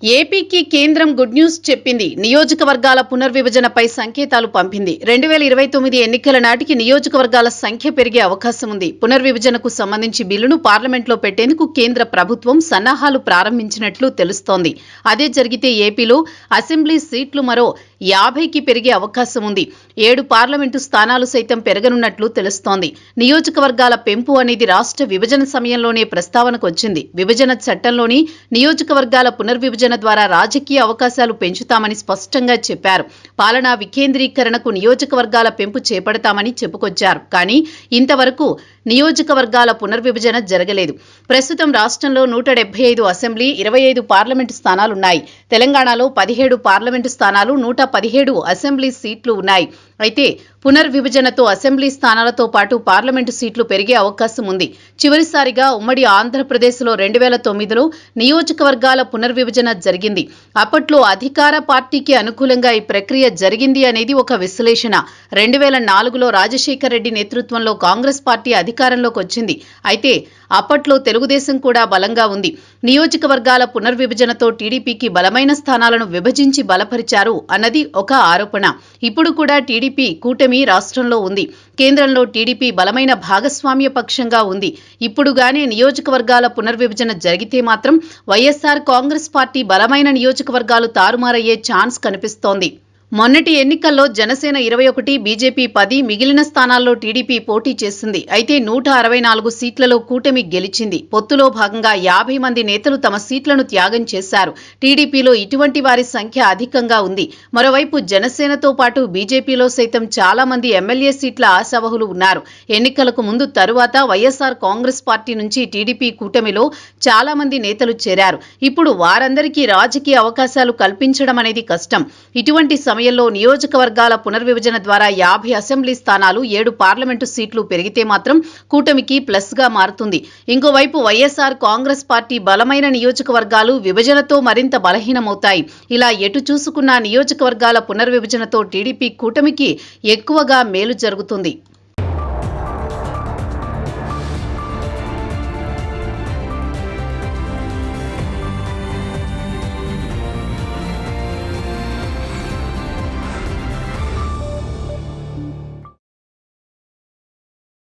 ఏపీకి కేంద్రం good news చెప్పింది. నియోజకవర్గాల పునర్విభజనపై సంకేతాలు పంపింది. 2029 ఎన్నికల నాటికి నియోజకవర్గాల సంఖ్య పెరిగే అవకాశం ఉంది. పునర్విభజనకు సంబంధించి బిల్లును పార్లమెంట్లో పెట్టేందుకు కేంద్ర ప్రభుత్వం సన్నాహాలు ప్రారంభించినట్లు తెలుస్తోంది. అదే జరిగితే ఏపీలో అసెంబ్లీ సీట్లు మరో 50కి పెరిగే అవకాశం ఉంది. 7 పార్లమెంటు స్థానాలు సైతం పెరగనున్నట్లు తెలుస్తోంది. నియోజకవర్గాల పెంపు అనేది రాష్ట్ర విభజన సమయంలోనే ప్రస్తావనకు వచ్చింది. విభజన చట్టంలోని నియోజకవర్గాల పునర్విభజన ద్వారా రాజకీయ అవకాశాలు పెంచుతామని స్పష్టంగా చెప్పారు. పాలనా వికేంద్రీకరణకు నియోజకవర్గాల పెంపు చేపడతామని చెప్పుకొచ్చారు. కానీ ఇంతవరకు నియోజకవర్గాల పునర్విభజన జరగలేదు. ప్రస్తుతం రాష్ట్రంలో 175 అసెంబ్లీ, 25 పార్లమెంటు స్థానాలున్నాయి. తెలంగాణలో 17 పార్లమెంటు స్థానాలు, 117 అసెంబ్లీ సీట్లు ఉన్నాయి. అయితే పునర్విభజనతో అసెంబ్లీ స్థానాలతో పాటు పార్లమెంటు సీట్లు పెరిగే అవకాశం ఉంది. చివరిసారిగా ఉమ్మడి ఆంధ్రప్రదేశ్లో 2009లో నియోజకవర్గాల పునర్విభజన జరిగింది. అప్పట్లో అధికార పార్టీకి అనుకూలంగా ఈ ప్రక్రియ జరిగింది అనేది ఒక విశ్లేషణ. 2004లో రాజశేఖర్ రెడ్డి నేతృత్వంలో కాంగ్రెస్ పార్టీ అధికారంలోకి వచ్చింది. అయితే అప్పట్లో తెలుగుదేశం కూడా బలంగా ఉంది. నియోజకవర్గాల పునర్విభజనతో టీడీపీకి బలమైన స్థానాలను విభజించి బలపరిచారు అన్నది ఒక ఆరోపణ. ఇప్పుడు కూడా టీడీపీ కూటమి రాష్ట్రంలో ఉంది. కేంద్రంలో టీడీపీ బలమైన భాగస్వామ్య పక్షంగా ఉంది. ఇప్పుడుగానే నియోజకవర్గాల పునర్విభజన జరిగితే మాత్రం వైఎస్ఆర్ కాంగ్రెస్ పార్టీ బలమైన నియోజకవర్గాలు తారుమారయ్యే ఛాన్స్ కనిపిస్తోంది. మొన్నటి ఎన్నికల్లో జనసేన 21, బీజేపీ 10, మిగిలిన స్థానాల్లో టీడీపీ పోటీ చేసింది. అయితే 164 సీట్లలో కూటమి గెలిచింది. పొత్తులో భాగంగా 50 మంది నేతలు తమ సీట్లను త్యాగం చేశారు. టీడీపీలో ఇటువంటి వారి సంఖ్య అధికంగా ఉంది. మరోవైపు జనసేనతో పాటు బీజేపీలో సైతం చాలా మంది ఎమ్మెల్యే సీట్ల ఆశావహులు ఉన్నారు. ఎన్నికలకు ముందు తరువాత వైఎస్ఆర్ కాంగ్రెస్ పార్టీ నుంచి టీడీపీ కూటమిలో చాలా మంది నేతలు చేరారు. ఇప్పుడు వారందరికీ రాజకీయ అవకాశాలు కల్పించడం అనేది కష్టం. ఇటువంటి సమయంలో నియోజకవర్గాల పునర్విభజన ద్వారా 50 అసెంబ్లీ స్థానాలు, 7 పార్లమెంటు సీట్లు పెరిగితే మాత్రం కూటమికి ప్లస్గా మారుతుంది. ఇంకోవైపు వైఎస్ఆర్ కాంగ్రెస్ పార్టీ బలమైన నియోజకవర్గాలు విభజనతో మరింత బలహీనమవుతాయి. ఇలా ఎటు చూసుకున్నా నియోజకవర్గాల పునర్విభజనతో టీడీపీ కూటమికి ఎక్కువగా మేలు జరుగుతుంది.